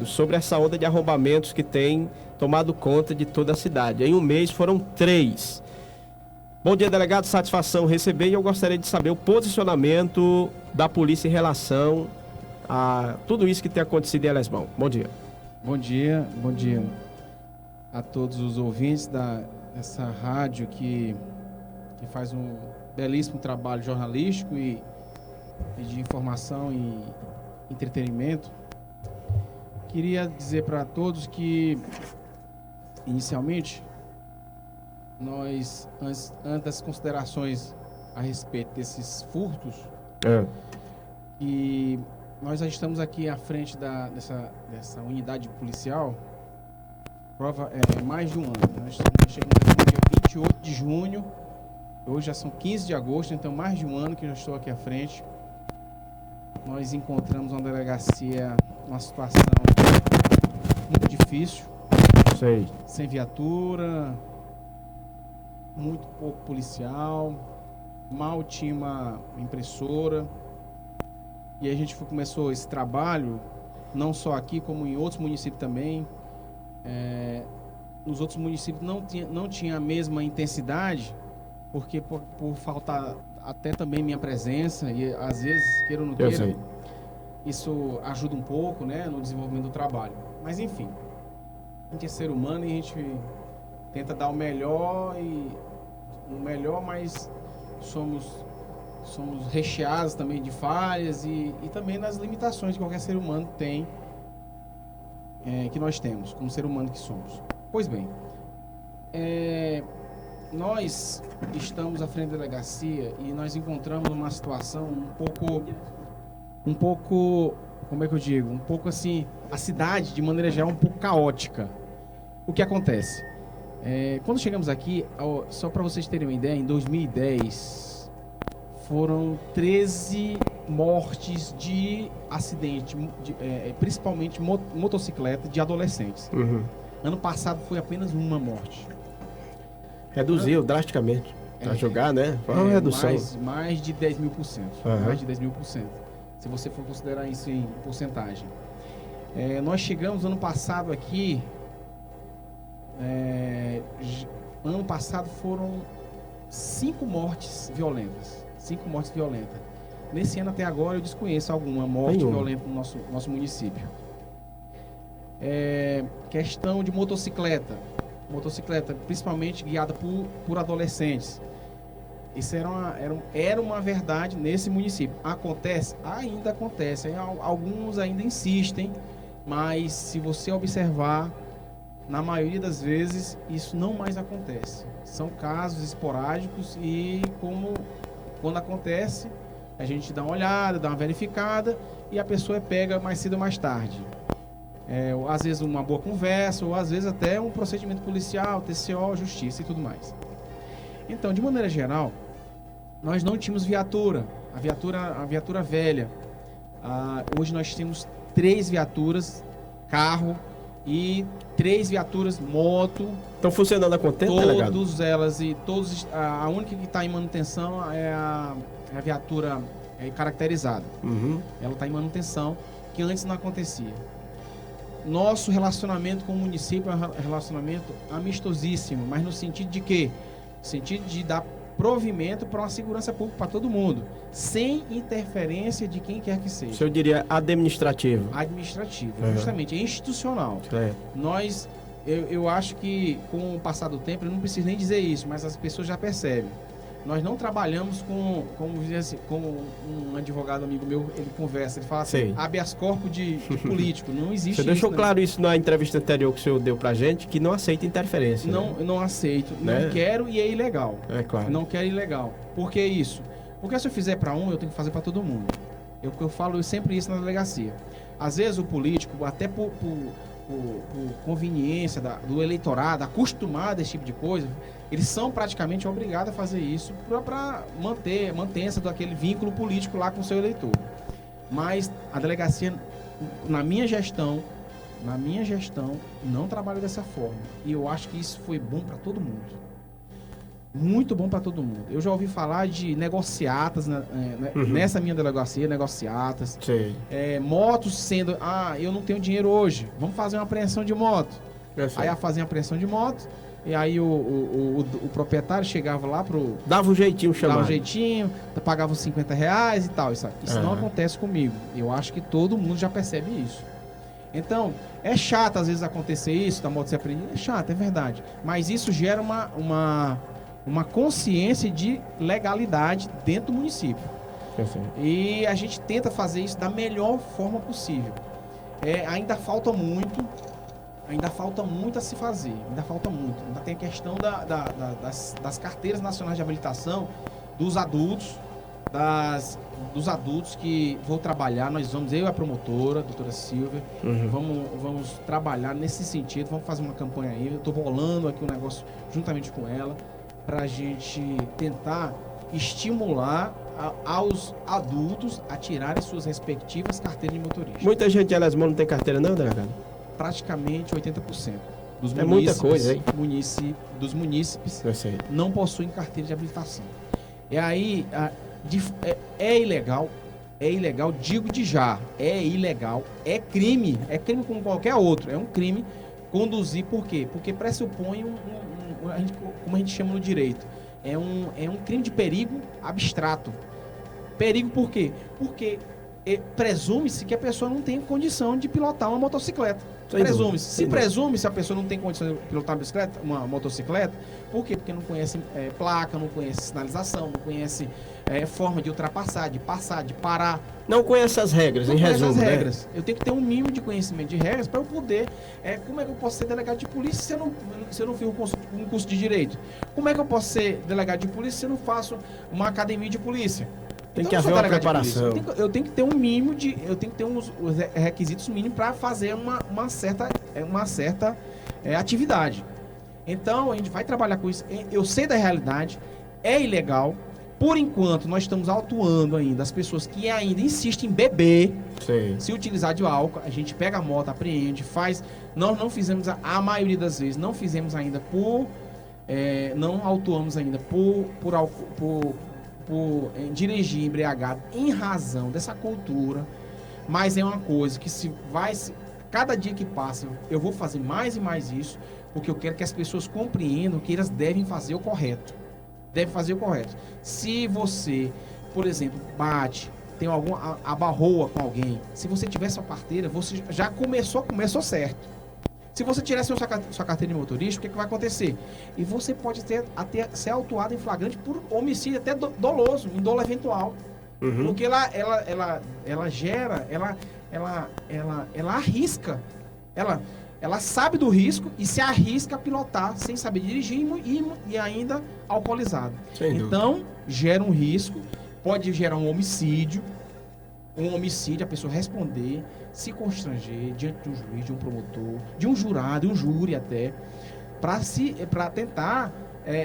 sobre essa onda de arrombamentos que tem tomado conta de toda a cidade. Em um mês foram 3. Bom dia, delegado. Satisfação receber, e eu gostaria de saber o posicionamento da polícia em relação a tudo isso que tem acontecido em Elesbão. Bom dia. Bom dia a todos os ouvintes dessa rádio que faz um belíssimo trabalho jornalístico e de informação e entretenimento. Queria dizer para todos que, inicialmente, nós, antes das considerações a respeito desses furtos, e nós já estamos aqui à frente dessa unidade policial, prova mais de um ano. Nós chegamos aqui no dia 28 de junho, hoje já são 15 de agosto, então mais de um ano que eu já estou aqui à frente. Nós encontramos uma delegacia, uma situação muito difícil, sem viatura, muito pouco policial, mal tinha uma impressora. E a gente começou esse trabalho, não só aqui, como em outros municípios também. Nos outros municípios não tinha a mesma intensidade, porque por faltar até também minha presença, e às vezes, queira ou não queira, isso ajuda um pouco, né, no desenvolvimento do trabalho. Mas enfim, a gente é ser humano e a gente tenta dar o melhor, mas somos recheados também de falhas e também nas limitações que qualquer ser humano tem, que nós temos, como ser humano que somos. Pois bem, nós estamos à frente da delegacia e nós encontramos uma situação um pouco, como é que eu digo? Um pouco assim, a cidade, de maneira geral, um pouco caótica. O que acontece? Quando chegamos aqui, só para vocês terem uma ideia, em 2010 foram 13 mortes de acidente, principalmente motocicleta, de adolescentes. Ano passado foi apenas uma morte. Reduziu drasticamente. Para jogar, né? Foi uma redução. Mais de 10.000%. Mais de 10.000%. Se você for considerar isso em porcentagem. Nós chegamos ano passado aqui. Ano passado foram 5 mortes violentas. 5 mortes violentas. Nesse ano até agora eu desconheço alguma morte violenta no nosso município. Questão de motocicleta, principalmente guiada por adolescentes. Isso era uma verdade nesse município. Ainda acontece. Alguns ainda insistem, mas se você observar, na maioria das vezes isso não mais acontece. São casos esporádicos e quando acontece, a gente dá uma olhada, dá uma verificada e a pessoa é pega mais cedo ou mais tarde. Às vezes uma boa conversa, ou às vezes até um procedimento policial, TCO, justiça e tudo mais. Então, de maneira geral, nós não tínhamos viatura, a viatura velha. Hoje nós temos 3 viaturas, carro, e 3 viaturas, moto. Estão funcionando a contento, delegado? Todas elas, a única que está em manutenção é a viatura caracterizada. Ela está em manutenção, que antes não acontecia. Nosso relacionamento com o município é um relacionamento amistosíssimo, mas no sentido de quê? No sentido de dar provimento para uma segurança pública para todo mundo, sem interferência de quem quer que seja. Eu diria administrativo. Administrativo, justamente, é institucional. Eu acho que com o passar do tempo, eu não preciso nem dizer isso, mas as pessoas já percebem. Nós não trabalhamos como um advogado amigo meu, ele conversa, ele fala assim, habeas corpus de político, não existe isso. Você deixou claro isso na entrevista anterior que o senhor deu pra gente, que não aceita interferência. Não aceito, não quero e é ilegal. É claro. Não quero ilegal. Por que isso? Porque se eu fizer para um, eu tenho que fazer para todo mundo. Eu falo sempre isso na delegacia. Às vezes o político, até por conveniência do eleitorado, acostumado a esse tipo de coisa, eles são praticamente obrigados a fazer isso para manter-se daquele vínculo político lá com o seu eleitor. Mas a delegacia, na minha gestão, não trabalha dessa forma. E eu acho que isso foi bom para todo mundo. Muito bom para todo mundo. Eu já ouvi falar de negociatas nessa minha delegacia, negociatas. Sim. Motos sendo, eu não tenho dinheiro hoje, vamos fazer uma apreensão de moto. Aí fazia uma apreensão de moto, e aí o proprietário chegava lá pro... Dava um jeitinho chamado. Dava um jeitinho, pagava uns R$50 e tal. Isso não acontece comigo. Eu acho que todo mundo já percebe isso. Então, é chato às vezes acontecer isso, da moto ser apreendida. É chato, é verdade. Mas isso gera uma consciência de legalidade dentro do município. E a gente tenta fazer isso da melhor forma possível. Ainda falta muito a se fazer, ainda falta muito. Ainda tem a questão das carteiras nacionais de habilitação dos adultos, dos adultos que vão trabalhar. Eu e a promotora, a doutora Silvia, vamos trabalhar nesse sentido, vamos fazer uma campanha aí. Eu estou bolando aqui um negócio juntamente com ela, para a gente tentar estimular aos adultos a tirarem suas respectivas carteiras de motorista. Muita gente de Elesmão não tem carteira não, delegado? Praticamente 80% dos muita coisa, hein? Dos munícipes não possuem carteira de habilitação. E aí é ilegal, digo de já, é ilegal, é crime como qualquer outro, é um crime conduzir. Por quê? Porque pressupõe como a gente chama no direito, é um crime de perigo abstrato. Perigo por quê? Porque presume-se que a pessoa não tem condição de pilotar uma motocicleta. Presume-se se a pessoa não tem condição de pilotar uma motocicleta. Por quê? Porque não conhece placa, não conhece sinalização, não conhece forma de ultrapassar, de passar, de parar. Não conhece as regras, em resumo, né? Eu tenho que ter um mínimo de conhecimento de regras para eu poder... como é que eu posso ser delegado de polícia se eu não fiz um curso de direito? Como é que eu posso ser delegado de polícia se eu não faço uma academia de polícia? Tem que haver uma preparação. Eu tenho que ter um mínimo de... Eu tenho que ter os requisitos mínimos para fazer uma certa atividade. Então, a gente vai trabalhar com isso. Eu sei da realidade, é ilegal. Por enquanto, nós estamos autuando ainda as pessoas que ainda insistem em beber, se utilizar de álcool. A gente pega a moto, apreende, faz... Nós não fizemos, a maioria das vezes, não fizemos ainda não autuamos ainda por dirigir embriagado em razão dessa cultura, mas é uma coisa que cada dia que passa eu vou fazer mais e mais isso, porque eu quero que as pessoas compreendam que elas devem fazer o correto. Se você, por exemplo, bate, tem abarroa com alguém, se você tiver sua carteira, você já começou certo. Se você tirar sua carteira de motorista, o que vai acontecer? E você pode até ser autuado em flagrante por homicídio até doloso, em dolo eventual. Porque ela gera, ela arrisca. Ela sabe do risco e se arrisca a pilotar sem saber dirigir e ainda alcoolizado. Então, gera um risco, pode gerar um homicídio, a pessoa responder, se constranger diante de um juiz, de um promotor, de um jurado, de um júri até, para tentar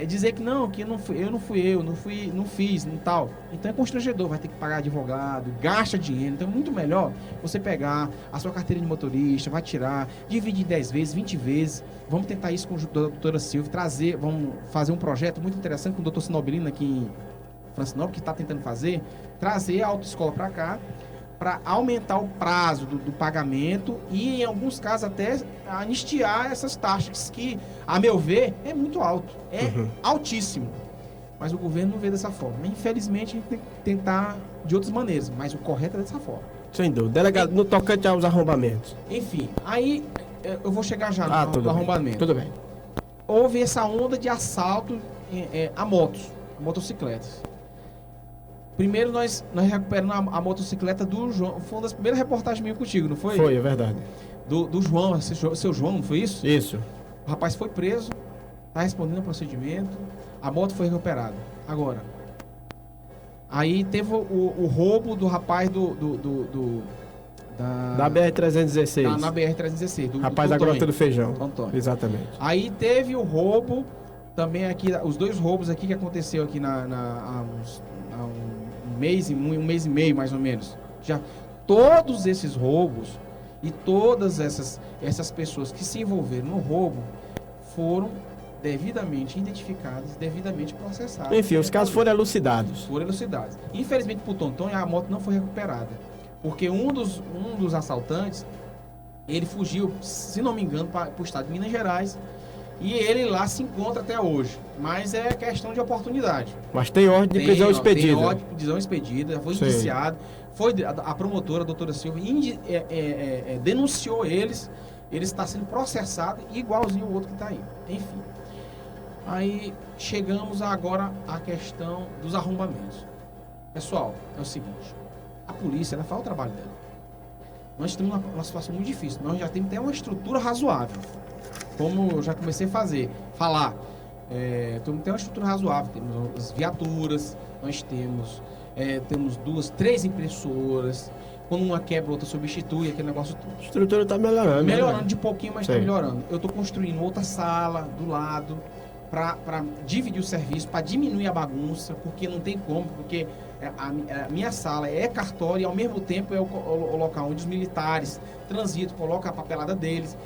dizer que não fiz, não tal. Então é constrangedor, vai ter que pagar advogado, gasta dinheiro. Então é muito melhor você pegar a sua carteira de motorista, vai tirar, dividir em 10 vezes, 20 vezes. Vamos tentar isso com a doutora Silvia, vamos fazer um projeto muito interessante com o doutor Sinobrino aqui em Francinópolis, que está tentando trazer a autoescola para cá, para aumentar o prazo do pagamento e, em alguns casos, até anistiar essas taxas, que, a meu ver, é muito alto. Altíssimo. Mas o governo não vê dessa forma. Infelizmente, a gente tem que tentar de outras maneiras, mas o correto é dessa forma. Sem dúvida. Delegado, no tocante aos arrombamentos. Enfim, aí eu vou chegar já no arrombamento. Tudo bem. Houve essa onda de assalto a motocicletas. Primeiro, nós recuperamos a motocicleta do João. Foi uma das primeiras reportagens minhas contigo, não foi? Foi, é verdade. Do João, seu João, não foi isso? Isso. O rapaz foi preso, está respondendo ao procedimento, a moto foi recuperada. Agora, aí teve o roubo do rapaz da BR-316. Na BR-316. Rapaz da Grota do Feijão. Antônio. Exatamente. Aí teve o roubo, também aqui, os dois roubos aqui que aconteceu aqui há um mês e meio, mais ou menos. Já todos esses roubos e todas essas pessoas que se envolveram no roubo foram devidamente identificadas, devidamente processadas. Enfim, os casos foram elucidados. Foram elucidados. Infelizmente, por Tontonho, a moto não foi recuperada. Porque um dos assaltantes, ele fugiu, se não me engano, para o estado de Minas Gerais. E ele lá se encontra até hoje. Mas é questão de oportunidade. Mas tem ordem de prisão expedida. Tem ordem de prisão expedida, foi indiciado. Foi a promotora, a doutora Silva, denunciou eles. Ele está sendo processado igualzinho o outro que está aí. Enfim. Aí chegamos agora à questão dos arrombamentos. Pessoal, é o seguinte. A polícia, ela faz o trabalho dela. Nós temos uma situação muito difícil. Nós já temos até uma estrutura razoável. Como eu já comecei a falar. Temos uma estrutura razoável. Temos as viaturas, nós temos 2, 3 impressoras. Quando uma quebra, outra substitui, aquele negócio todo. A estrutura está melhorando. Melhorando de pouquinho, mas está melhorando. Eu estou construindo outra sala do lado para dividir o serviço, para diminuir a bagunça, porque não tem como, porque a minha sala é cartório e ao mesmo tempo é o local onde os militares transitam, colocam a papelada deles.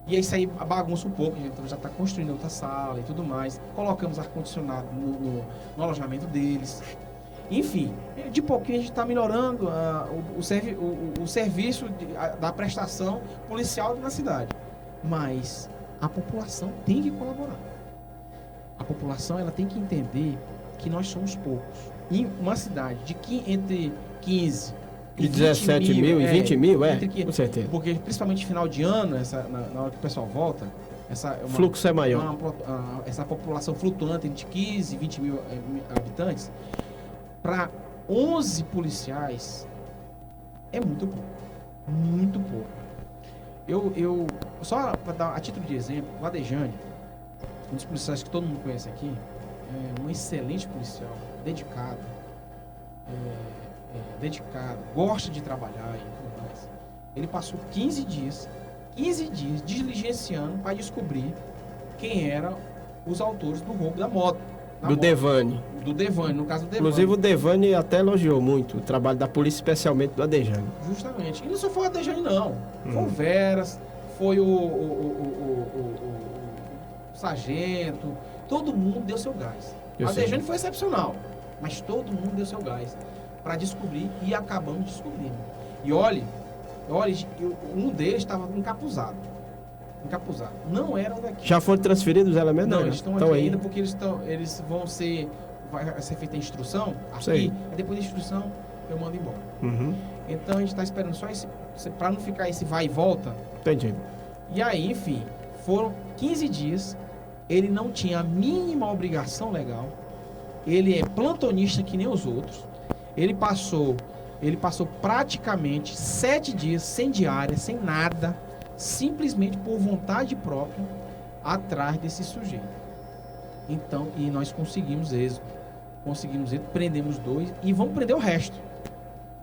E aí isso aí bagunça um pouco, então já está construindo outra sala e tudo mais. Colocamos ar-condicionado no alojamento deles. Enfim, de pouquinho a gente está melhorando o serviço da prestação policial na cidade. Mas a população tem que colaborar. A população ela tem que entender que nós somos poucos. Em uma cidade entre 15 e 17 mil e 20 mil, com certeza. Porque principalmente final de ano, na hora que o pessoal volta, fluxo é maior. Essa população flutuante entre 15 e 20 mil habitantes, para 11 policiais, é muito pouco. Muito pouco. Eu só para dar a título de exemplo, o Adejane, um dos policiais que todo mundo conhece aqui, é um excelente policial, dedicado, gosta de trabalhar e tudo mais. Ele passou 15 dias diligenciando para descobrir quem eram os autores do roubo da moto. Do Devane, no caso do Devane. Inclusive o Devane até elogiou muito o trabalho da polícia, especialmente do Adejane. Justamente. E não só foi o Adejane, não. Foi o Veras, foi o sargento. Todo mundo deu seu gás. A Adejane foi excepcional, mas todo mundo deu seu gás para descobrir e acabamos descobrindo. E olha, um deles estava encapuzado. Não eram daqui. Já foram transferidos os elementos? Não, eles estão aqui ainda porque eles vão ser... Vai ser feita a instrução aqui, e depois da instrução eu mando embora. Uhum. Então a gente está esperando só para não ficar esse vai e volta. Entendi. E aí, enfim, foram 15 dias, ele não tinha a mínima obrigação legal, ele é plantonista que nem os outros, ele passou praticamente 7 dias sem diária, sem nada, simplesmente por vontade própria, atrás desse sujeito. Então, e nós conseguimos êxito, prendemos 2 e vamos prender o resto.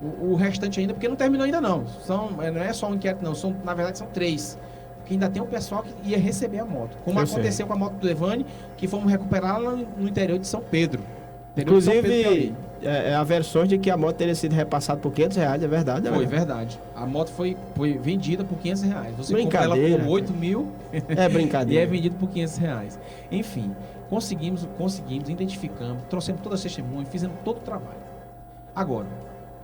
O restante ainda, porque não terminou ainda não. Não é só um inquérito não, na verdade são 3. Porque ainda tem um pessoal que ia receber a moto. Como aconteceu com a moto do Devane, que fomos recuperar lá no interior de São Pedro. Inclusive, há versões de que a moto teria sido repassada por R$500, é verdade? Foi verdade. A moto foi vendida por R$500. Você compra ela por 8 mil. É brincadeira. E é vendido por R$500. Enfim, conseguimos, identificamos, trouxemos todas as testemunhas, fizemos todo o trabalho. Agora,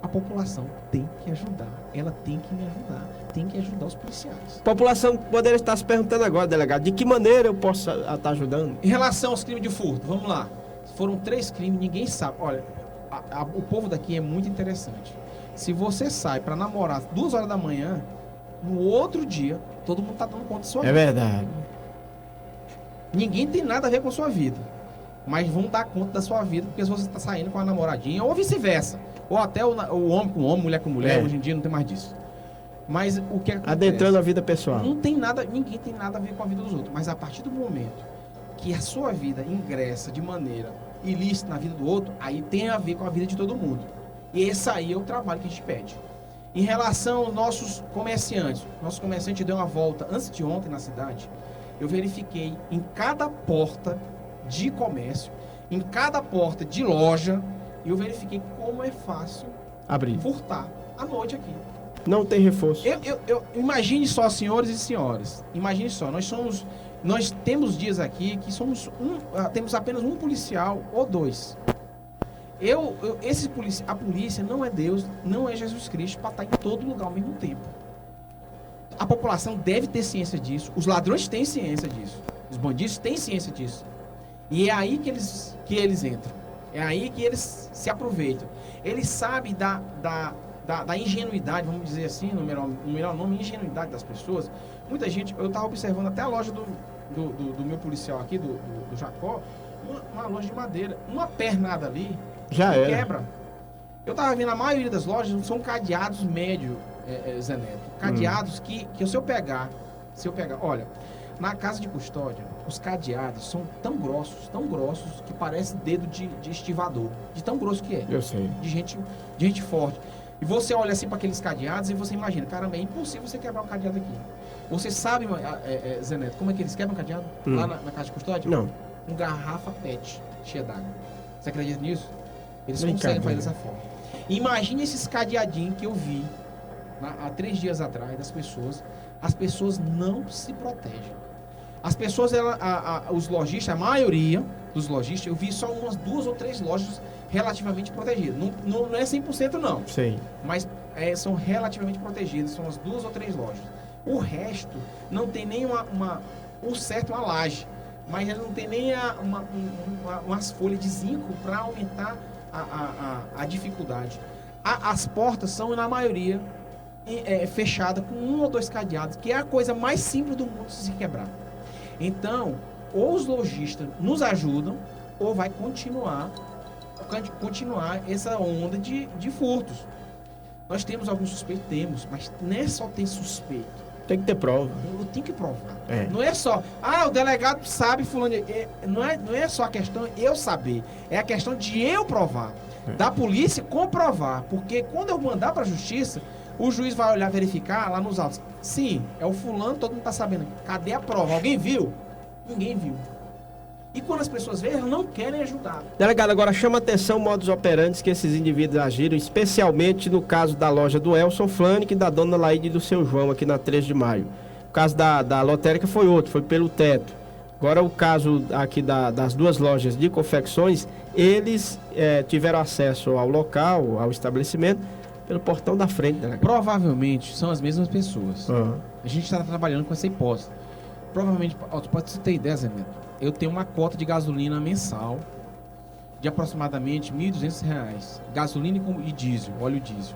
a população tem que ajudar. Ela tem que me ajudar. Tem que ajudar os policiais. A população poderia estar se perguntando agora, delegado, de que maneira eu posso estar ajudando? Em relação aos crimes de furto, vamos lá. Foram 3 crimes, ninguém sabe. Olha, o povo daqui é muito interessante. Se você sai para namorar 2 horas da manhã, no outro dia, todo mundo tá dando conta da sua vida. É verdade. Ninguém tem nada a ver com a sua vida. Mas vão dar conta da sua vida porque você está saindo com a namoradinha, ou vice-versa. Ou até o homem com homem, mulher com mulher. Hoje em dia não tem mais disso. Mas o que acontece? Adentrando a vida pessoal. Ninguém tem nada a ver com a vida dos outros. Mas a partir do momento que a sua vida ingressa de maneira ilícita na vida do outro, aí tem a ver com a vida de todo mundo. E esse aí é o trabalho que a gente pede. Em relação aos nossos comerciantes, nosso comerciante deu uma volta antes de ontem na cidade, eu verifiquei em cada porta de comércio, em cada porta de loja, eu verifiquei como é fácil furtar à noite aqui. Não tem reforço. Eu imagine só, senhores e senhoras, imagine só, nós somos Nós temos dias aqui que temos apenas um policial ou dois. A polícia não é Deus, não é Jesus Cristo para estar em todo lugar ao mesmo tempo. A população deve ter ciência disso, os ladrões têm ciência disso, os bandidos têm ciência disso. E é aí que eles entram, é aí que eles se aproveitam. Eles sabem da ingenuidade, vamos dizer assim, no melhor nome, ingenuidade das pessoas. Muita gente, eu estava observando até a loja do meu policial aqui, do Jacó, uma loja de madeira, uma pernada ali, já era. Quebra. Eu estava vendo, a maioria das lojas são cadeados médio, Zé Neto. Cadeados que se eu pegar, olha, na casa de custódia, os cadeados são tão grossos, que parece dedo de estivador, de tão grosso que é. Eu sei. De gente forte. E você olha assim para aqueles cadeados e você imagina, caramba, é impossível você quebrar um cadeado aqui. Você sabe, Zé Neto, como é que eles quebram um cadeado? Lá na casa de custódia? Não. Com garrafa PET cheia d'água. Você acredita nisso? Eles conseguem fazer dessa forma. Imagine esses cadeadinhos que eu vi há 3 dias atrás das pessoas. As pessoas não se protegem. As pessoas, os lojistas, a maioria dos lojistas, eu vi só umas 2 ou 3 lojas relativamente protegidas. Não é 100% não. Sim. Mas são relativamente protegidas, são as 2 ou 3 lojas. O resto não tem nem o certo, uma laje. Mas ele não tem nem umas folhas de zinco para aumentar a dificuldade. As portas são, na maioria, fechadas com 1 ou 2 cadeados, que é a coisa mais simples do mundo se quebrar. Então, ou os lojistas nos ajudam, ou vai continuar essa onda de furtos. Nós temos alguns suspeitos, mas não é só ter suspeito. Tem que ter prova. Eu tenho que provar. É. Não é só, o delegado sabe, fulano. Não é só a questão de eu saber. É a questão de eu provar. Da polícia comprovar. Porque quando eu mandar para a justiça, o juiz vai olhar, verificar lá nos autos. Sim, é o fulano, todo mundo está sabendo. Cadê a prova? Alguém viu? Ninguém viu. E quando as pessoas veem, elas não querem ajudar. Delegado, agora chama a atenção o modus operandi que esses indivíduos agiram, especialmente no caso da loja do Elson Flanick e da dona Laide e do seu João, aqui na 3 de maio. O caso da lotérica foi outro, foi pelo teto. Agora o caso aqui das 2 lojas de confecções, eles tiveram acesso ao local, ao estabelecimento, pelo portão da frente, delegado. Provavelmente são as mesmas pessoas. Uhum. A gente está trabalhando com essa hipótese. Provavelmente, pode você ter ideia, Zé Neto? Eu tenho uma cota de gasolina mensal de aproximadamente R$ 1.200. Gasolina e diesel, óleo diesel.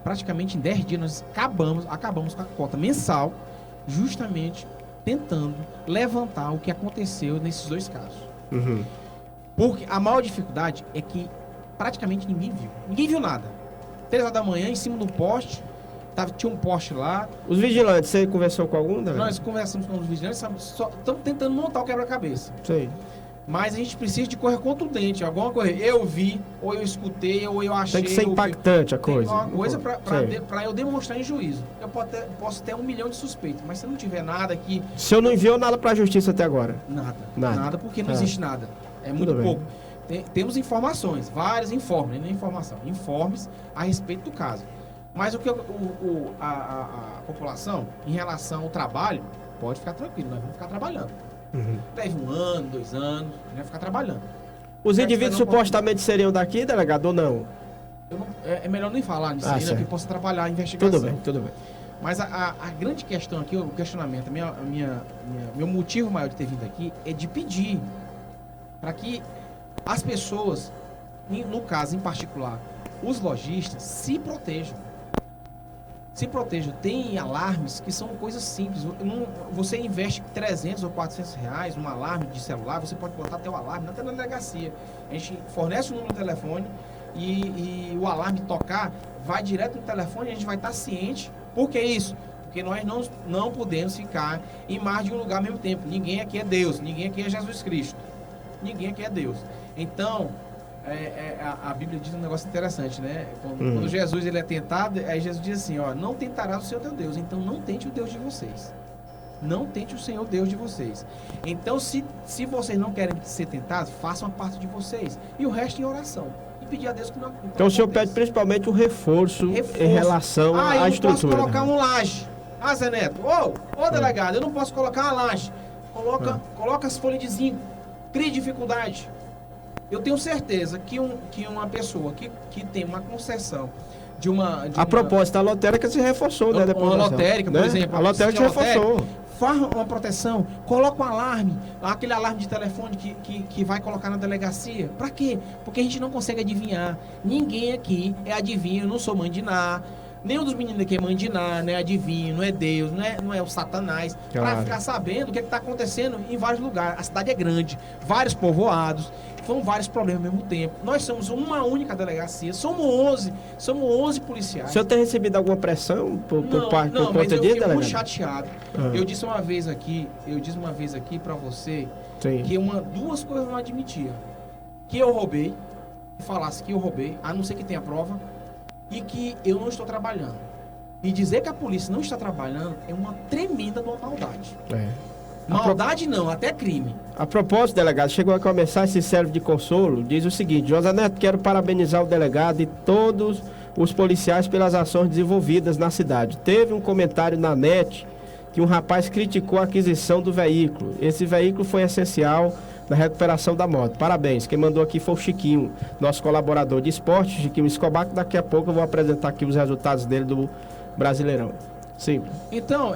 Praticamente em 10 dias nós acabamos com a cota mensal, justamente tentando levantar o que aconteceu nesses 2 casos. Uhum. Porque a maior dificuldade é que praticamente ninguém viu. Ninguém viu nada. 3 horas da manhã, em cima do poste, tinha um poste lá. Os vigilantes, você conversou com algum, delegado? Nós conversamos com os vigilantes, estamos tentando montar o quebra-cabeça. Sei. Mas a gente precisa de coisa contundente, alguma coisa. Eu vi, ou eu escutei, ou eu achei. Tem que ser impactante a coisa. Tem uma coisa para eu demonstrar em juízo. Eu posso ter 1 milhão de suspeitos, mas se não tiver nada aqui... O senhor não enviou nada para a justiça até agora? Nada, porque não existe nada. É muito pouco. Temos informações, vários informes, nem informação, informes a respeito do caso. Mas o que a população, em relação ao trabalho, pode ficar tranquilo, nós vamos ficar trabalhando. Uhum. Leve 1 ano, 2 anos, a gente vai ficar trabalhando. Os indivíduos supostamente seriam daqui, delegado, ou não? É melhor nem falar nisso ainda, que possa trabalhar a investigação. Tudo bem. Mas a grande questão aqui, o questionamento, meu motivo maior de ter vindo aqui é de pedir para que as pessoas, no caso em particular, os lojistas, se protejam. Tem alarmes que são coisas simples. Você investe 300 ou 400 reais num alarme de celular, você pode botar até o alarme até na delegacia. A gente fornece o número do telefone e o alarme tocar, vai direto no telefone e a gente vai estar ciente. Por que isso? Porque nós não podemos ficar em mais de um lugar ao mesmo tempo. Ninguém aqui é Deus, ninguém aqui é Jesus Cristo. Ninguém aqui é Deus. Então, a Bíblia diz um negócio interessante, né? Quando Jesus ele é tentado, aí Jesus diz assim, não tentarás o Senhor teu Deus, então não tente o Deus de vocês. Não tente o Senhor Deus de vocês. Então, se vocês não querem ser tentados, façam a parte de vocês. E o resto em oração. E pedir a Deus que não aconteça. Então o senhor pede principalmente um reforço. Em relação à estrutura. Eu não posso colocar um laje. Zé Neto, ô delegado, eu não posso colocar uma laje. coloca as folhas de zinco, cria dificuldade. Eu tenho certeza que uma pessoa que tem uma concessão a propósito, a lotérica se reforçou, né? Uma lotérica, por exemplo. A lotérica se reforçou. Faz uma proteção, coloca um alarme, aquele alarme de telefone que vai colocar na delegacia. Pra quê? Porque a gente não consegue adivinhar. Ninguém aqui é adivinho, eu não sou mãe de Ná. Nenhum dos meninos aqui é mãe de Ná, não é adivinho, não é Deus, não é o Satanás. Claro. Pra ficar sabendo o que está acontecendo em vários lugares. A cidade é grande, vários povoados. São vários problemas ao mesmo tempo. Nós somos uma única delegacia. Somos 11 policiais. O senhor tem recebido alguma pressão por conta disso, eu fico delegado? muito chateado. Eu disse uma vez aqui para você Sim. que duas coisas eu não admitia. Que eu roubei, falasse que eu roubei, a não ser que tenha prova, e que eu não estou trabalhando. E dizer que a polícia não está trabalhando é uma tremenda de uma maldade. Maldade não, até crime. A propósito, delegado, chegou aqui uma mensagem, se serve de consolo, diz o seguinte: José Neto, quero parabenizar o delegado e todos os policiais pelas ações desenvolvidas na cidade. Teve um comentário na net que um rapaz criticou a aquisição do veículo. Esse veículo foi essencial na recuperação da moto. Parabéns. Quem mandou aqui foi o Chiquinho, nosso colaborador de esporte, Chiquinho Escobar, que daqui a pouco eu vou apresentar aqui os resultados dele do Brasileirão. Simples. Então,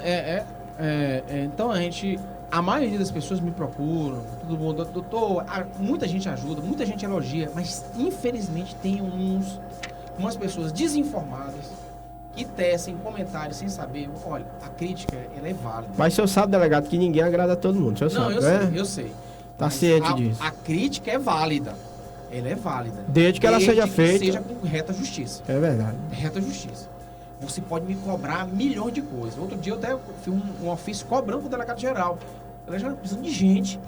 então a maioria das pessoas me procuram, todo mundo, doutor, muita gente ajuda, muita gente elogia, mas infelizmente tem umas pessoas desinformadas que tecem comentários sem saber. Olha, a crítica, ela é válida. Mas o senhor sabe, delegado, que ninguém agrada a todo mundo. O senhor sabe, eu sei. Tá ciente disso. A crítica é válida. Ela é válida. Desde que ela seja feita. Seja com reta justiça. É verdade. Reta justiça. Você pode me cobrar milhões de coisas. Outro dia eu até fiz um ofício cobrando pro delegado geral. Ela já precisando de gente.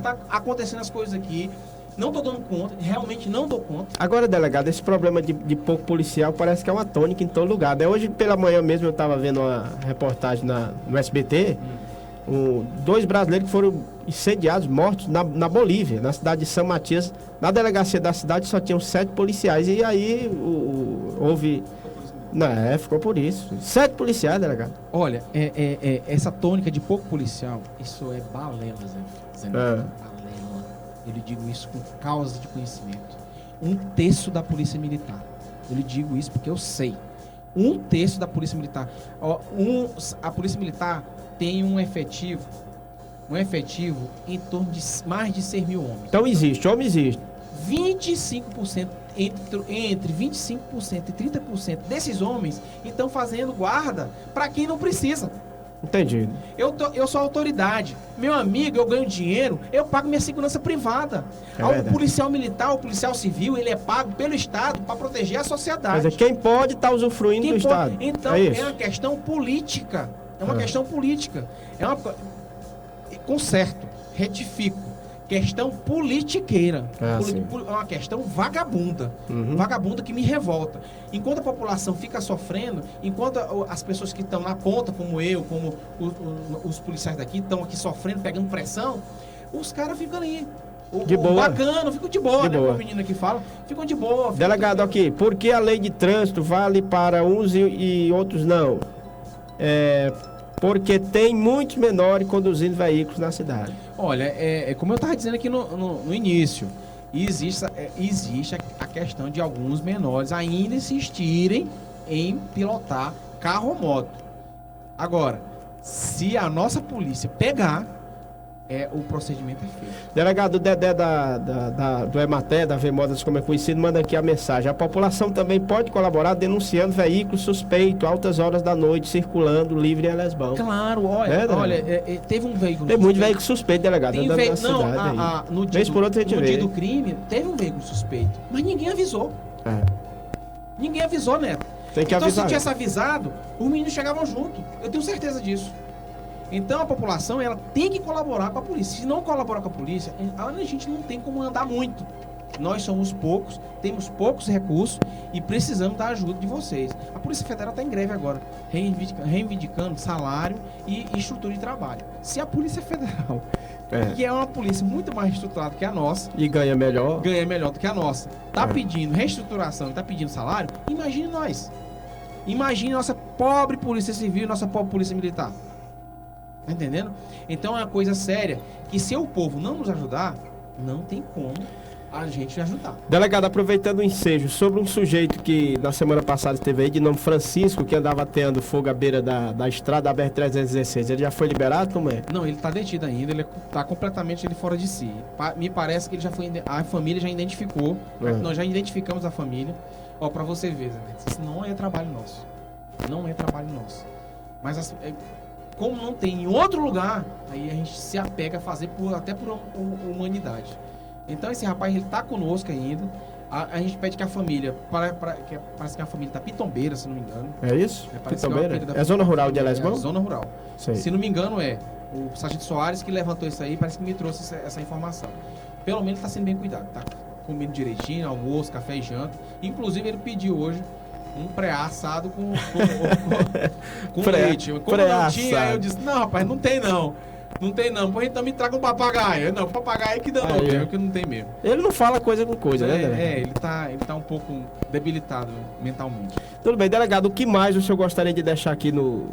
Tá acontecendo as coisas aqui. Não tô dando conta, realmente não dou conta. Agora, delegado, esse problema de pouco policial parece que é uma tônica em todo lugar, né? Hoje pela manhã mesmo eu estava vendo uma reportagem no SBT, 2 brasileiros que foram incendiados, mortos na Bolívia, na cidade de São Matias. Na delegacia da cidade só tinham 7 policiais e aí houve... Não, ficou por isso. 7 policiais, delegado. Olha, essa tônica de pouco policial, isso é balela, Zé. Balela. Eu lhe digo isso com causa de conhecimento. 1/3 da Polícia Militar. Eu lhe digo isso porque eu sei. 1/3 da Polícia Militar. A Polícia Militar tem um efetivo em torno de mais de 6 mil homens. Então existe, homem existe. 25%, entre 25% e 30% desses homens estão fazendo guarda para quem não precisa. Entendido. Eu sou autoridade. Meu amigo, eu ganho dinheiro, eu pago minha segurança privada. O policial militar, o policial civil, ele é pago pelo Estado para proteger a sociedade. Mas quem pode estar usufruindo do Estado. Então, é uma questão política. É uma questão política. Conserto, retifico. Questão politiqueira. É uma questão vagabunda. Vagabunda que me revolta. Enquanto a população fica sofrendo, enquanto as pessoas que estão na ponta, como eu, como os policiais daqui, estão aqui sofrendo, pegando pressão, os caras ficam ali. De boa. Bacana, ficam de boa, né? Como a menina aqui fala, ficam de boa. Delegado, aqui, por que a lei de trânsito vale para uns e outros não? Porque tem muitos menores conduzindo veículos na cidade. Olha, como eu estava dizendo aqui no início, existe a questão de alguns menores ainda insistirem em pilotar carro ou moto. Agora, se a nossa polícia pegar, o procedimento é feito. Delegado Dedé do Ematé, da V-Modas, como é conhecido, manda aqui a mensagem. A população também pode colaborar denunciando veículos suspeitos, altas horas da noite, circulando livre em Lesbão. Claro, teve um veículo. Tem muito veículo suspeito, delegado, andando na cidade. No dia do crime, teve um veículo suspeito, mas ninguém avisou. Ninguém avisou, Neto. Tem que avisar. Se tivesse avisado, os meninos chegavam junto. Eu tenho certeza disso. Então a população, ela tem que colaborar com a polícia. Se não colaborar com a polícia, a gente não tem como andar muito. Nós somos poucos, temos poucos recursos e precisamos da ajuda de vocês. A Polícia Federal está em greve agora, reivindicando salário e estrutura de trabalho. Se a Polícia Federal, que é uma polícia muito mais estruturada que a nossa, e ganha melhor do que a nossa, está pedindo reestruturação e está pedindo salário, imagine nós. Imagine nossa pobre Polícia Civil e nossa pobre Polícia Militar. Tá entendendo? Então é uma coisa séria, que se o povo não nos ajudar, não tem como a gente ajudar. Delegado, aproveitando o ensejo, sobre um sujeito que na semana passada esteve aí, de nome Francisco, que andava tendo fogo à beira da estrada BR-316, ele já foi liberado, como é? Não, ele tá detido ainda, ele tá completamente fora de si. Me parece que ele já foi, a família já identificou, nós já identificamos a família. Ó, pra você ver, Zé, isso não é trabalho nosso. Não é trabalho nosso. Mas como não tem em outro lugar, aí a gente se apega a fazer até por humanidade. Então esse rapaz, ele tá conosco ainda. A gente pede que a família, parece que a família tá Pitombeira, se não me engano. É isso? Pitombeira? É zona rural de Elesbão? É zona rural. Sei. Se não me engano o Sargento Soares que levantou isso aí, parece que me trouxe essa informação. Pelo menos tá sendo bem cuidado, tá comendo direitinho, almoço, café e janta. Inclusive ele pediu hoje um pré-assado com leite. Como não tinha, aí eu disse, não rapaz, não tem não. Não tem não, pois então me traga um papagaio. Não, papagaio é que dá mesmo, que não tem mesmo. Ele não fala coisa com coisa, né, delegado? Ele tá um pouco debilitado mentalmente. Tudo bem, delegado, o que mais o senhor gostaria de deixar aqui no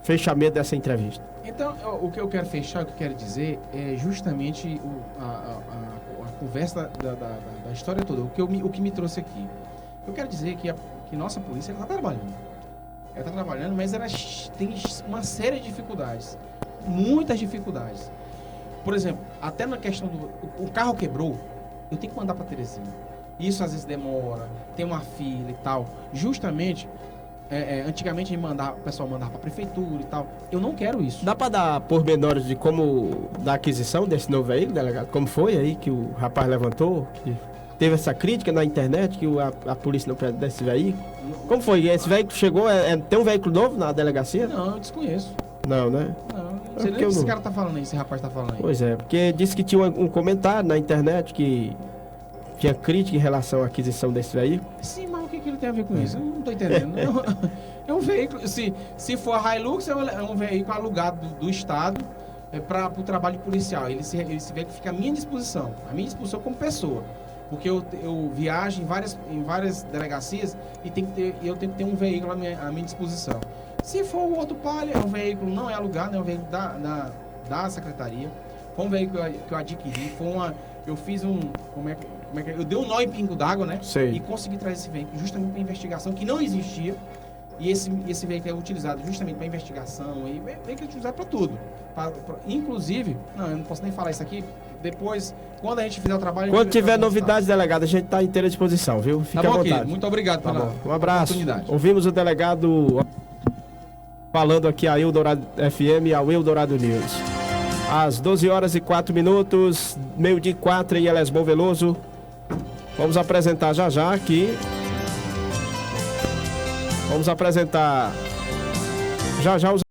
fechamento dessa entrevista? Então, o que eu quero fechar, o que eu quero dizer é justamente a conversa da história toda, o que me trouxe aqui. Eu quero dizer que nossa polícia está trabalhando. Ela está trabalhando, mas ela tem uma série de dificuldades. Muitas dificuldades. Por exemplo, até na questão o carro quebrou, eu tenho que mandar para Teresina. Isso às vezes demora, tem uma fila e tal. Justamente, antigamente o pessoal mandava para a prefeitura e tal. Eu não quero isso. Dá para dar pormenores de como da aquisição desse novo veículo, delegado? Como foi aí que o rapaz levantou? Que teve essa crítica na internet que a polícia não precisa desse veículo? Como foi? Esse veículo chegou? Tem um veículo novo na delegacia? Não, eu desconheço. Não, né? Não sei nem o que esse cara tá falando aí, esse rapaz tá falando aí. Pois é, porque disse que tinha um comentário na internet que tinha crítica em relação à aquisição desse veículo. Sim, mas o que ele tem a ver com isso? Eu não tô entendendo. É um veículo, se for a Hilux, é um veículo alugado do Estado para o trabalho policial. Esse veículo fica à minha disposição como pessoa. Porque eu viajo em várias delegacias e eu tenho que ter um veículo à minha disposição. Se for o outro Palio, é um veículo, não é alugado, é um veículo da secretaria. Foi um veículo que eu adquiri, eu fiz eu dei um nó em pingo d'água, né? Sei. E consegui trazer esse veículo justamente para investigação, que não existia. E esse veículo é utilizado justamente para investigação, e veículo é utilizado para tudo. Inclusive, eu não posso nem falar isso aqui, depois, quando a gente fizer o trabalho... Quando tiver novidades, delegado, a gente está inteira disposição, viu? Fica à vontade. Querido, muito obrigado pela um abraço. oportunidade. Ouvimos o delegado falando aqui a Eldorado FM e a Eldorado News. Às 12h04, meio-dia 4 em Elesbão Veloso. Vamos apresentar já aqui. Vamos apresentar já os